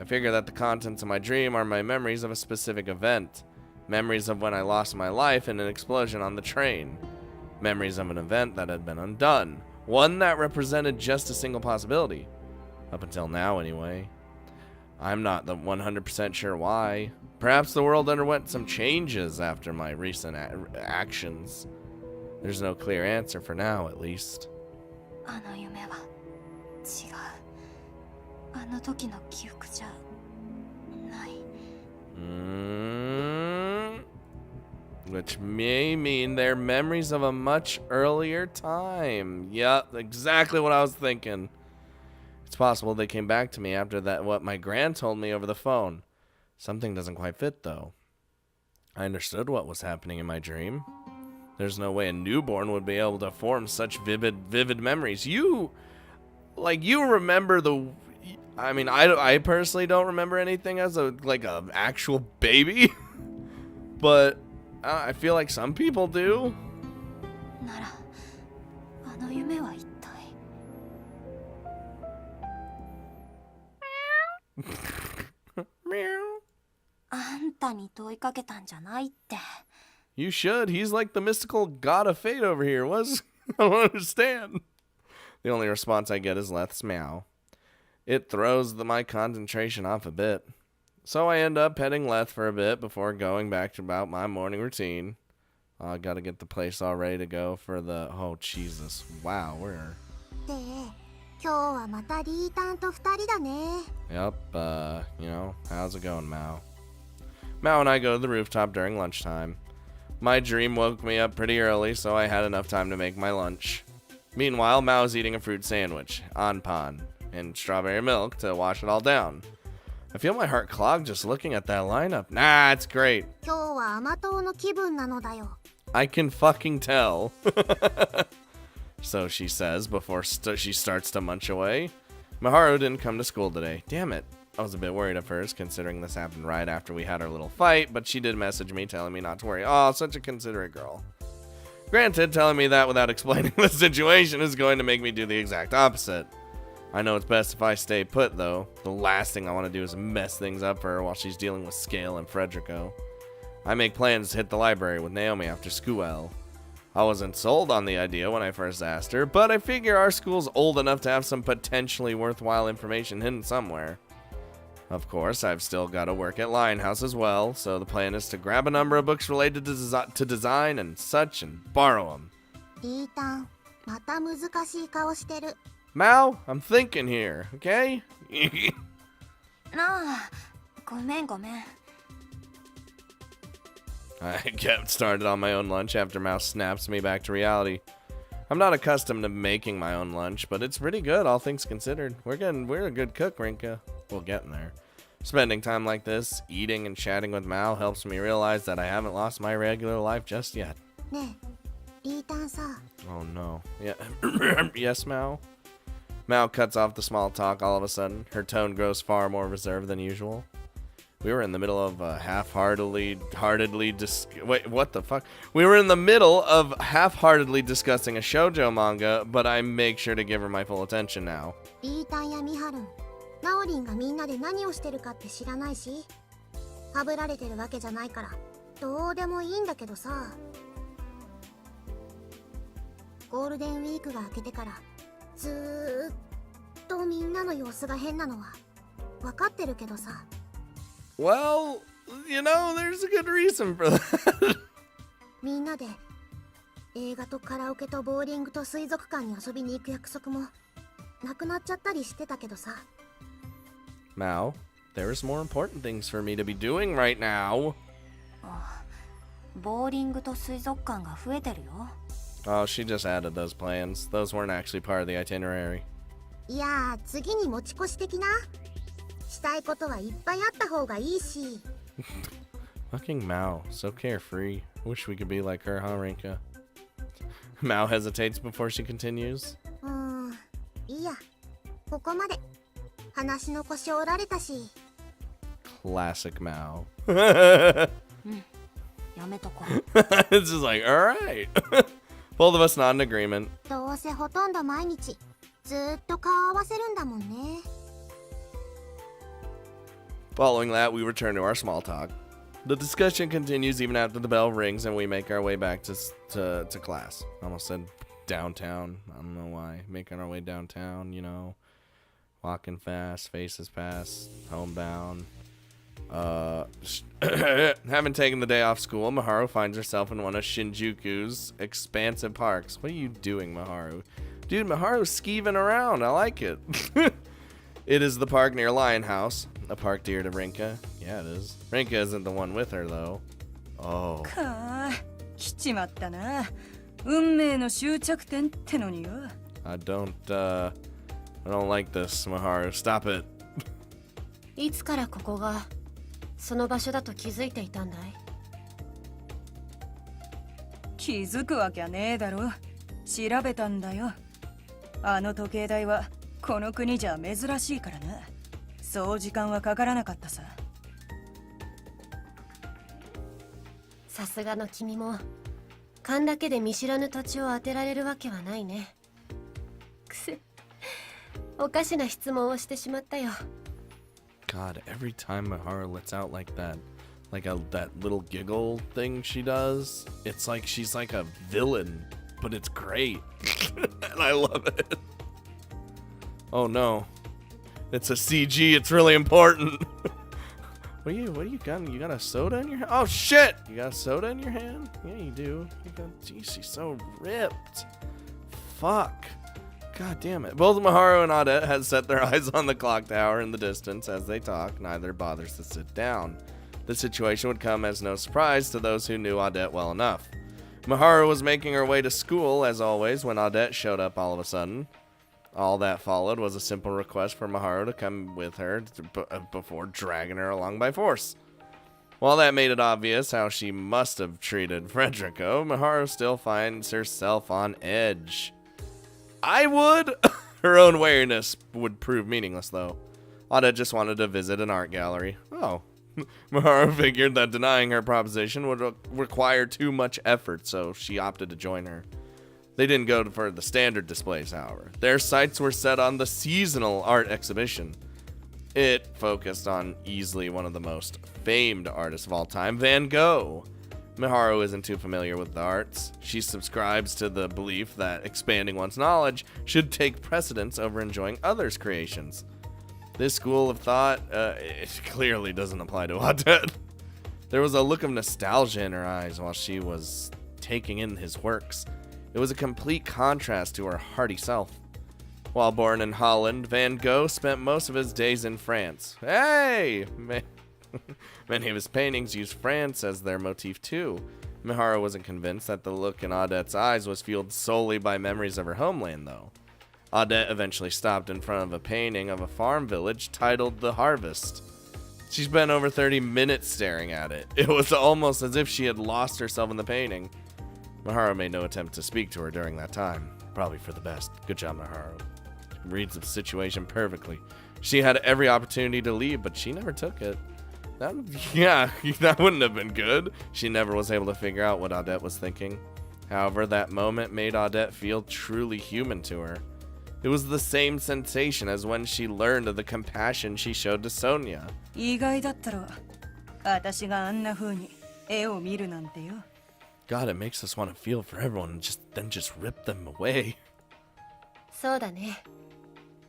I figure that the contents of my dream are my memories of a specific event. Memories of when I lost my life in an explosion on the train. Memories of an event that had been undone. One that represented just a single possibility. Up until now, anyway. I'm not 100% sure why. Perhaps the world underwent some changes after my recent actions. There's no clear answer for now, at least. あの夢は違う。あの時の記憶じゃない。Which may mean they're memories of a much earlier time. Yep, exactly what I was thinking. It's possible they came back to me after that, what my gran told me over the phone. Something doesn't quite fit, though. I understood what was happening in my dream. There's no way a newborn would be able to form such vivid memories. You remember the... I mean, I personally don't remember anything as a actual baby. But I feel like some people do. なら、あの夢は一体。あんたに問いかけたんじゃないって。You should. He's like the mystical god of fate over here. I don't understand. The only response I get is Leth's meow. It throws my concentration off a bit. So I end up petting Leth for a bit before going back to about my morning routine. I gotta get the place all ready to go for the... Oh, Jesus. Wow, where? で、今日はまたリータンと二人だね。 Yep, how's it going, Mao? Mao and I go to the rooftop during lunchtime. My dream woke me up pretty early, so I had enough time to make my lunch. Meanwhile, Mao's eating a fruit sandwich, anpan. and strawberry milk to wash it all down. I feel my heart clog just looking at that lineup. Nah, it's great. 今日は甘党の気分なのだよ。 I can fucking tell. So she says before she starts to munch away. Miharu didn't come to school today. Damn it. I was a bit worried at first, considering this happened right after we had our little fight, but she did message me telling me not to worry. Oh, such a considerate girl. Granted, telling me that without explaining the situation is going to make me do the exact opposite. I know it's best if I stay put, though. The last thing I want to do is mess things up for her while she's dealing with Scale and Frederico. I make plans to hit the library with Naomi after school. I wasn't sold on the idea when I first asked her, but I figure our school's old enough to have some potentially worthwhile information hidden somewhere. Of course, I've still got to work at Lionhouse as well, so the plan is to grab a number of books related to design and such and borrow them. リータン、また難しい顔してる。 Mao, I'm thinking here, okay? ああ、ごめんごめん。 I kept started on my own lunch after Mao snaps me back to reality. I'm not accustomed to making my own lunch, but it's pretty good, all things considered. We're a good cook, Rinka. We'll get in there. Spending time like this, eating and chatting with Mao, helps me realize that I haven't lost my regular life just yet. ねえ、リータンさ。 Oh no. Yeah. Yes, Mao? Mao cuts off the small talk all of a sudden. Her tone grows far more reserved than usual. We were in the middle of wait, what the fuck? We were in the middle of half-heartedly discussing a shoujo manga, but I make sure to give her my full attention now. リータンやミハルン、ナオリンがみんなで何をしてるかって知らないし、はぶられてるわけじゃないから、どうでもいいんだけどさ。ゴールデンウィークが明けてから、ずーっとみんなの様子が変なのは分かってるけどさ。 Well, you know, there's a good reason for that. みんなで映画とカラオケとボーリングと水族館に遊びに行く約束もなくなっちゃったりしてたけどさ。 Mao, there's more important things for me to be doing right now. ボーリングと水族館が増えてるよ。 Oh, she just added those plans. Those weren't actually part of the itinerary. いやー、次に持ち越し的な。したいことはいっぱいあった方がいいし。 Fucking Mao, so carefree. Wish we could be like her, huh, Rinka? Mao hesitates before she continues. いいや、ここまで。話の腰折られたし。 Classic Mao. やめとこ。 It's just like, alright. Both of us nod in agreement. どうせほとんど毎日ずーっと顔合わせるんだもんね。 Following that, we return to our small talk. The discussion continues even after the bell rings and we make our way back to class. I almost said downtown. I don't know why. Making our way downtown, you know. Walking fast, faces past, homebound. Having taken the day off school, Miharu finds herself in one of Shinjuku's expansive parks. What are you doing, Miharu? Dude, Miharu's skeeving around. I like it. It is the park near Lionhouse. A park dear to Rinka. Yeah, it is. Rinka isn't the one with her, though. Oh. 来ちまったな。運命の終着点ってのによ。I don't like this, Miharu. Stop it. いつからここがその場所だと気づいていたんだい？気づくわけはねえだろ。調べたんだよ。あの時計台はこの国じゃ珍しいからな。そう時間はかからなかったさ。さすがの君も勘だけで見知らぬ土地を当てられるわけはないね。くせ、おかしな質問をしてしまったよ。 God, every time Miharu lets out like that little giggle thing she does, it's like she's like a villain, but it's great. And I love it. Oh no. It's a CG, it's really important. What you got? You got a soda in your hand? Oh shit! You got a soda in your hand? Yeah, you do. Geez, she's so ripped. Fuck. God damn it. Both Miharu and Odette had set their eyes on the clock tower in the distance as they talk. Neither bothers to sit down. The situation would come as no surprise to those who knew Odette well enough. Miharu was making her way to school, as always, when Odette showed up all of a sudden. All that followed was a simple request for Maharu to come with her before dragging her along by force. While that made it obvious how she must have treated Frederico, Maharu still finds herself on edge. I would! Her own wariness would prove meaningless, though. Odette just wanted to visit an art gallery. Oh. Maharu figured that denying her proposition would require too much effort, so she opted to join her. They didn't go for the standard displays, however. Their sights were set on the seasonal art exhibition. It focused on easily one of the most famed artists of all time, Van Gogh. Maharu isn't too familiar with the arts. She subscribes to the belief that expanding one's knowledge should take precedence over enjoying others' creations. This school of thought, it clearly doesn't apply to Odette. There was a look of nostalgia in her eyes while she was taking in his works. It was a complete contrast to her hearty self. While born in Holland, Van Gogh spent most of his days in France. Hey! Many of his paintings use France as their motif too. Maharu wasn't convinced that the look in Odette's eyes was fueled solely by memories of her homeland, though. Odette eventually stopped in front of a painting of a farm village titled The Harvest. She spent over 30 minutes staring at it. It was almost as if she had lost herself in the painting. Maharu made no attempt to speak to her during that time. Probably for the best. Good job, Maharu. She reads the situation perfectly. She had every opportunity to leave, but she never took it. That wouldn't have been good. She never was able to figure out what Odette was thinking. However, that moment made Odette feel truly human to her. It was the same sensation as when she learned of the compassion she showed to Sonia. 意外だったろ。私があんな風に絵を見るなんてよ。God, it makes us want to feel for everyone and then just rip them away. そうだね。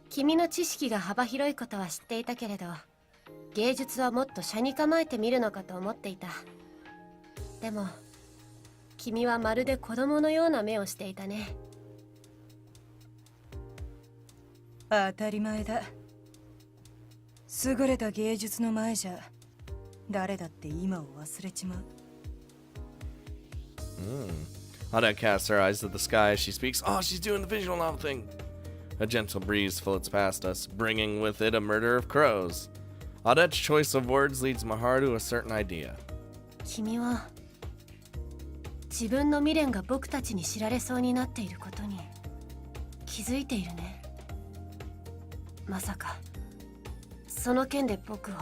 君の知識が幅広いことは知っていたけれど、芸術はもっと斜に構えて見るのかと思っていた。でも、君はまるで子供のような目をしていたね。当たり前だ。優れた芸術の前じゃ、誰だって今を忘れちまう。Odette casts her eyes to the sky as she speaks. Oh, she's doing the visual novel thing. A gentle breeze floats past us, bringing with it a murder of crows. Odette's choice of words leads Maharu to a certain idea. 君は自分の未練が僕たちに知られそうになっていることに気づいているね。まさかその件で僕を。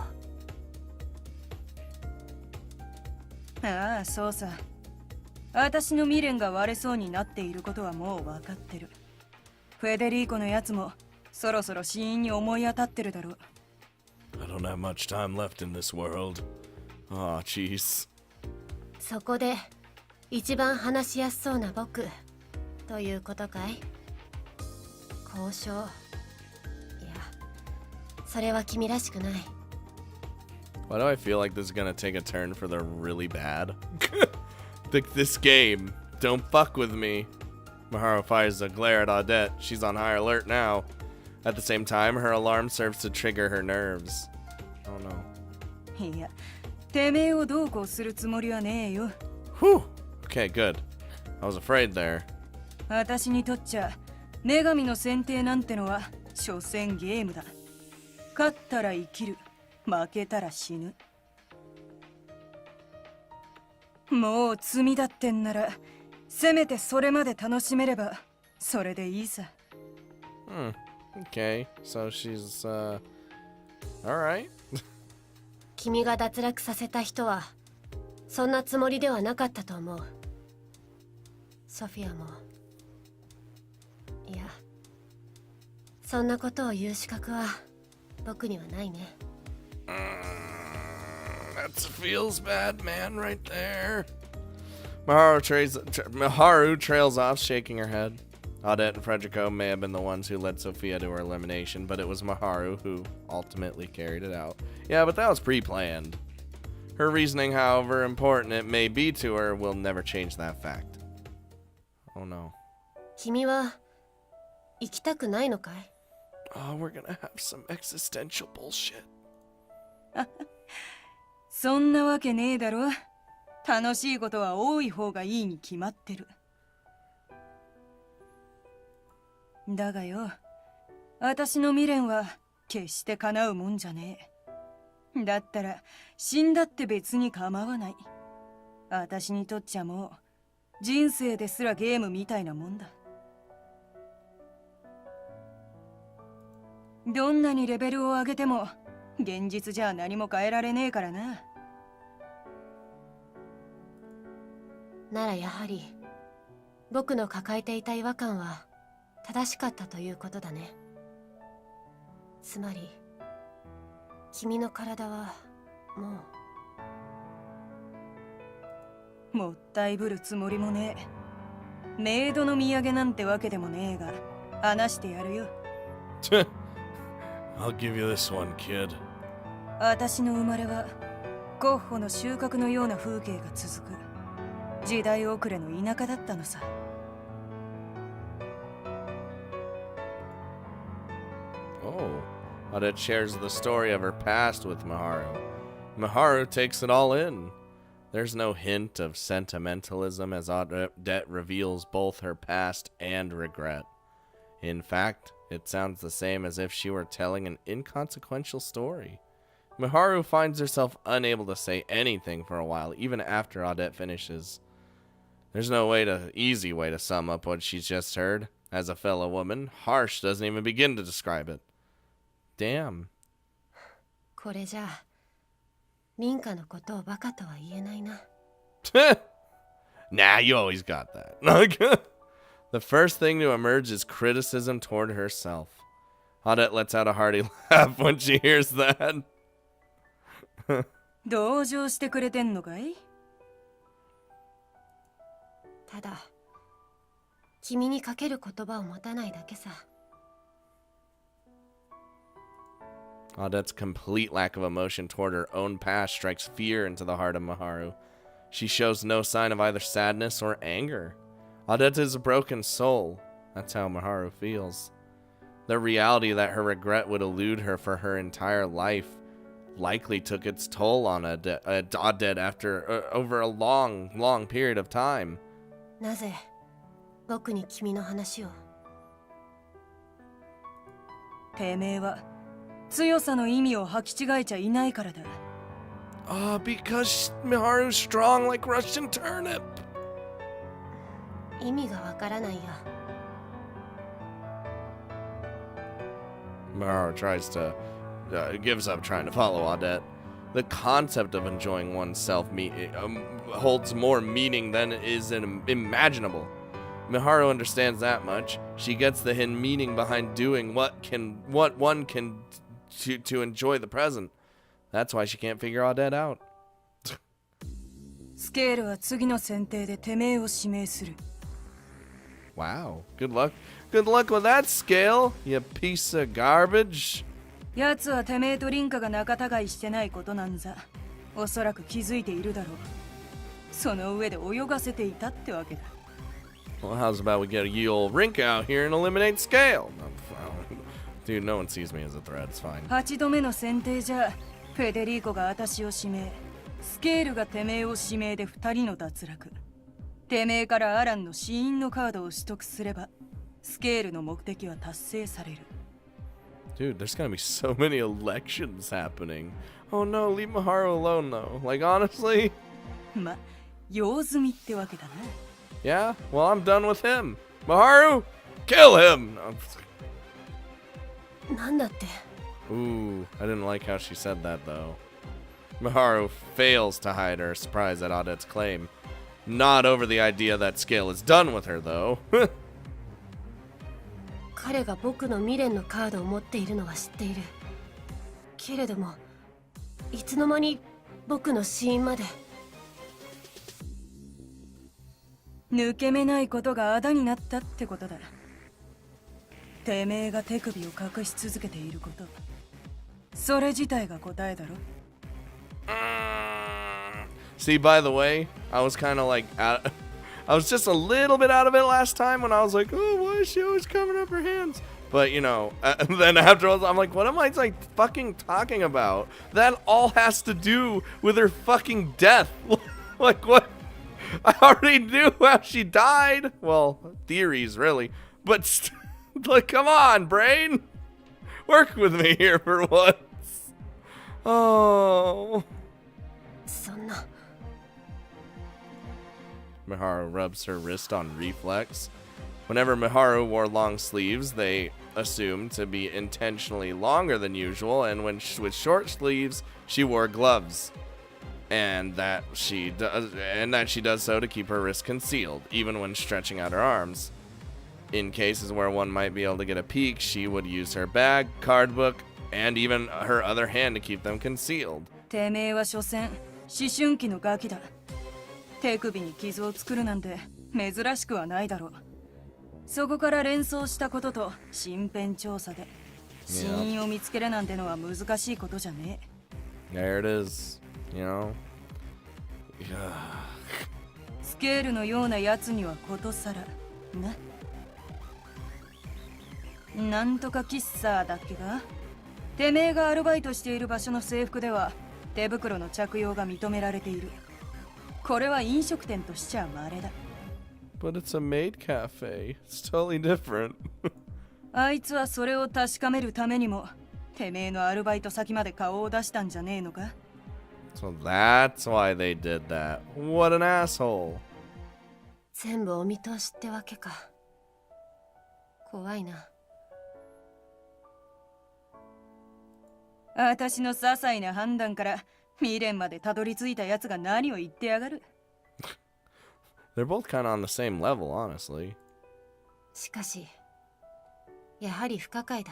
ああ、そうさ。私の未練が割れそうになっていることはもう分かってる。フェデリーコのやつもそろそろ死因に思い当たってるだろう。I don't have much time left in this world. Ah, jeez. そこで一番話しやすそうな僕ということかい？交渉。いや、それは君らしくない。Why do I feel like this is gonna take a turn for the really bad? This game. Don't fuck with me. Maharu fires a glare at Odette. She's on high alert now. At the same time, her alarm serves to trigger her nerves. Oh no. いや、てめえをどうこうするつもりはねえよ。Whew. Okay, good. I was afraid there. 私にとっちゃ、女神の選定なんてのは、所詮ゲームだ。勝ったら生きる。負けたら死ぬ。もう罪だってんなら、せめてそれまで楽しめれば、それでいいさ。Okay, so she's, alright. 君が脱落させた人はそんなつもりではなかったと思う。ソフィアも。いや、そんなことを言う資格は僕にはないね。That feels bad, man, right there. Maharu trails off, shaking her head. Odette and Frederico may have been the ones who led Sophia to her elimination, but it was Maharu who ultimately carried it out. Yeah, but that was pre-planned. Her reasoning, however important it may be to her, will never change that fact. Oh no. 君は行きたくないのかい？ Oh, we're gonna have some existential bullshit. そんなわけねえだろ。楽しいことは多い方がいいに決まってる。だがよ、私の未練は決して叶うもんじゃねえ。だったら死んだって別に構わない。私にとっちゃもう人生ですらゲームみたいなもんだ。どんなにレベルを上げても現実じゃ何も変えられねえからな。ならやはり僕の抱えていた違和感は正しかったということだね。つまり君の体はもったいぶるつもりもねえ。メイドの土産なんてわけでもねえが話してやるよ。I'll give you this one, kid. 私の生まれはゴッホの収穫のような風景が続く時代遅れの田舎だったのさ。Oh, Odette shares the story of her past with Miharu. Miharu takes it all in. There's no hint of sentimentalism as Odette reveals both her past and regret. In fact, it sounds the same as if she were telling an inconsequential story. Miharu finds herself unable to say anything for a while, even after Odette finishes. There's no easy way to sum up what she's just heard. As a fellow woman, harsh doesn't even begin to describe it. Damn. これじゃあ凛花のことをバカとは言えないな。Nah, you always got that. The first thing to emerge is criticism toward herself. Odette lets out a hearty laugh when she hears that. 同情してくれてんのかい？ただ君にかける言葉を持たないだけさ。Odette's complete lack of emotion toward her own past strikes fear into the heart of Miharu. She shows no sign of either sadness or anger. Odette is a broken soul. That's how Miharu feels. The reality that her regret would elude her for her entire life likely took its toll on Odette after over a long period of time. なぜ僕に君の話を？てめえは強さの意味を履き違えちゃいないからだ。Because Miharu's strong like Russian turnip. 意味がわからないよ。Miharu gives up trying to follow Odette. The concept of enjoying oneself holds more meaning than is imaginable. Miharu understands that much. She gets the hidden meaning behind doing what one can to enjoy the present. That's why she can't figure Odette out. スケールは次の選定でてめえを指名する。Wow. Good luck. Good luck with that scale, you piece of garbage. 奴はてめえと凛花が仲違いしてないことなんざおそらく気づいているだろう。その上で泳がせていたってわけだ。Well, how's about we get a ye old rink out here and eliminate scale? Dude, no one sees me as a threat. It's fine. 8度目の選定じゃフェデリーコが私を指名、スケールがてめえを指名で2人の脱落。てめえからアランの死因のカードを取得すればスケールの目的は達成される。Dude, there's gonna be so many elections happening. Oh no, leave Miharu alone though. Like, honestly? ま、用済みってわけだな。Yeah? Well, I'm done with him. Miharu, kill him! No. なんだって。 Ooh, I didn't like how she said that though. Miharu fails to hide her surprise at Odette's claim. Not over the idea that Scale is done with her though. 彼が僕の未練のカードを持っているのは知っている。けれども、いつの間に僕の死因まで。抜け目ないことがあだになったってことだ。てめえが手首を隠し続けていること。それ自体が答えだろ。See, by the way, I was kind of like I was just a little bit out of it last time when I was like, oh, why is she always covering up her hands? But, you know, then afterwards, I'm like, what am I like fucking talking about? That all has to do with her fucking death. Like, what? I already knew how she died. Well, theories, really. But, like, come on, brain. Work with me here for once. Oh. そんな Miharu rubs her wrist on reflex. Whenever Miharu wore long sleeves, they assumed to be intentionally longer than usual, and with short sleeves, she wore gloves. And that she does so to keep her wrist concealed, even when stretching out her arms. In cases where one might be able to get a peek, she would use her bag, card book, and even her other hand to keep them concealed. てめえは所詮思春期のガキだ。手首に傷を作るなんて珍しくはないだろう。そこから連想したことと身辺調査で死因を見つけるなんてのは難しいことじゃねえ。 There it is, you know. Yeah. スケールのようなやつにはことさらな。なんとか喫茶だっけか。てめえがアルバイトしている場所の制服では手袋の着用が認められている。これは飲食店としちゃ稀だ。But it's a maid cafe. It's totally different. あいつはそれを確かめるためにもてめえのアルバイト先まで顔を出したんじゃねえのか。 So that's why they did that. What an asshole. 全部お見通しってわけか。怖いな。私の些細な判断から未練までたどり着いたやつが何を言ってやがる。 They're both kind of on the same level, honestly. しかしやはり不可解だ。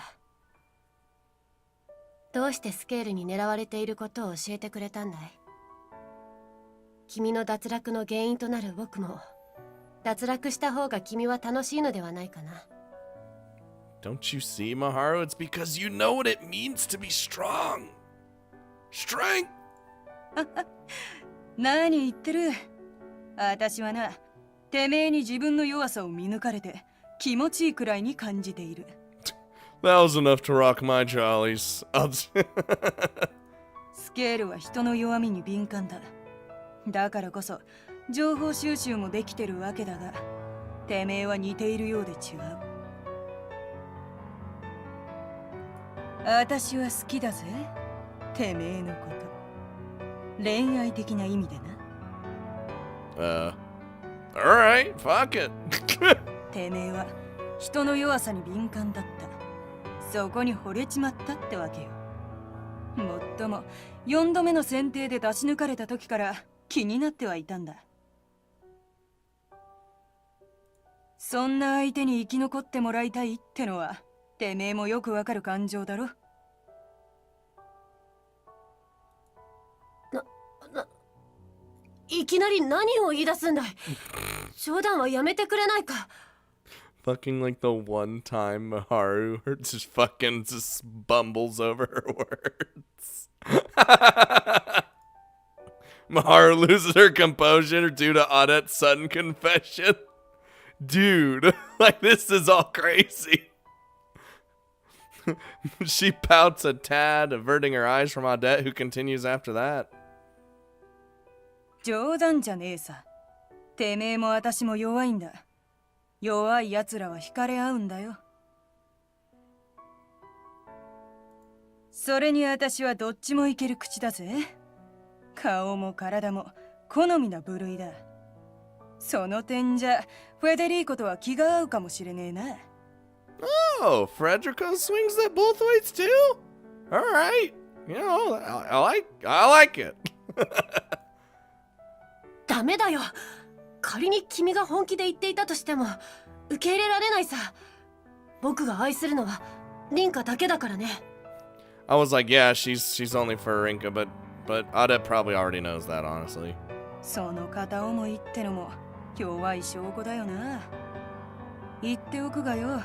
どうしてスケールに狙われていることを教えてくれたんだい？君の脱落の原因となる僕も脱落した方が君は楽しいのではないかな。 Don't you see, Miharu? It's because you know what it means to be strong. Strength! 何言ってる。私はな、てめえに自分の弱さを見抜かれて気持ちいいくらいに感じている。That was enough to rock my jollies. スケールは人の弱みに敏感だ。だからこそ情報収集もできてるわけだが、てめえは似ているようで違う。私は好きだぜ、てめえのこと。恋愛的な意味でな。Alright, fuck it. てめえは人の弱さに敏感だった。そこに惚れちまったってわけよ。もっとも4度目の選定で出し抜かれた時から気になってはいたんだ。そんな相手に生き残ってもらいたいってのはてめえもよくわかる感情だろ。いきなり何を言い出すんだい。冗談はやめてくれないか。Fucking like the one time Miharu just bumbles over her words. Miharu loses her composure due to Odette's sudden confession. Dude, like this is all crazy. She pouts a tad, averting her eyes from Odette, who continues after that. 冗談じゃねえさ。てめえも私も弱いんだ。弱い奴らは惹かれ合うんだよ。それに私はどっちもいける口だぜ。顔も体も好みな部類だ。その点じゃフェデリーコとは気が合うかもしれねえな。Oh, Frederico swings that both ways too? Alright. You know, I like it. ダメだよ。仮に君が本気で言っていたとしても受け入れられないさ。僕が愛するのはリンカだけだからね。 I was like, yeah, she's only for Rinka, but Odette probably already knows that, honestly. その片思いってのも弱い証拠だよな。言っておくがよ、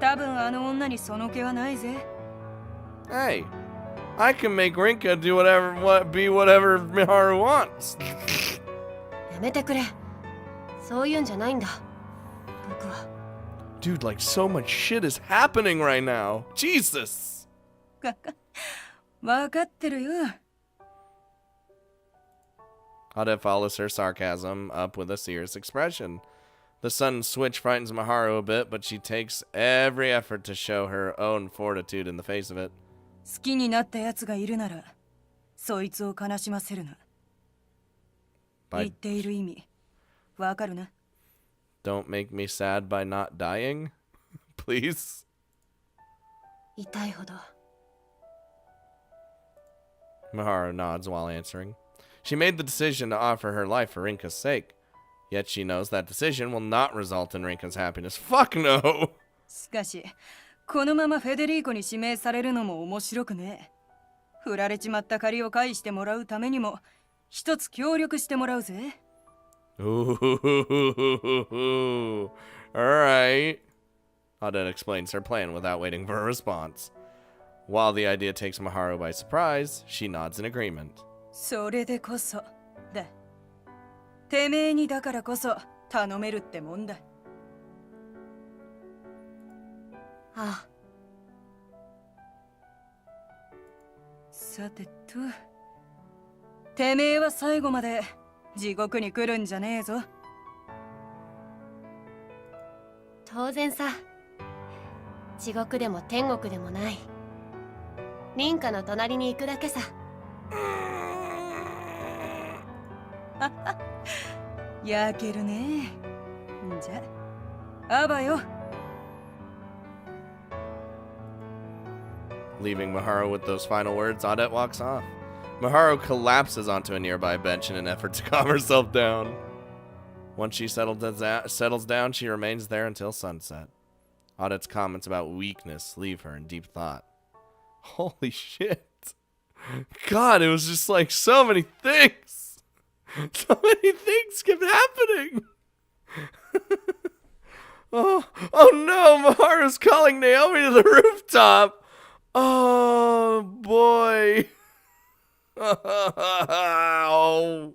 多分あの女にその気はないぜ。 Hey, I can make Rinka do be whatever Miharu wants. やめてくれ。そういうんじゃないんだ。僕は。 Dude, like so much shit is happening right now. Jesus. わかってるよ。Odette follows her sarcasm up with a serious expression. The sudden switch frightens Maharu a bit, but she takes every effort to show her own fortitude in the face of it. 好きになったやつがいるならそいつを悲しませるな。言っている意味わかるな。 Don't make me sad by not dying, please. 痛いほど。 Maharu nods while answering. She made the decision to offer her life for Rinka's sake. Yet she knows that decision will not result in Rinka's happiness. Fuck no! しかしこのままフェデリーコに指名されるのも面白くねえ。振られちまった借りを返してもらうためにも一つ協力してもらうぜ。 Ooh, alright. Odette explains her plan without waiting for a response. While the idea takes Maharu by surprise, she nods in agreement. それでこそだ。てめえにだからこそ頼めるってもんだ。ああ。さてと、てめえは最後まで地獄に来るんじゃねえぞ。当然さ。地獄でも天国でもない。凛花の隣に行くだけさ。焼けるね。じゃ、あばよ。 Leaving Maharu with those final words, Odette walks off. Maharu collapses onto a nearby bench in an effort to calm herself down. Once she settles down, she remains there until sunset. Odette's comments about weakness leave her in deep thought. Holy shit. God, it was just like so many things. So many things kept happening. Oh no, Maharu's calling Naomi to the rooftop. Oh boy. Oh.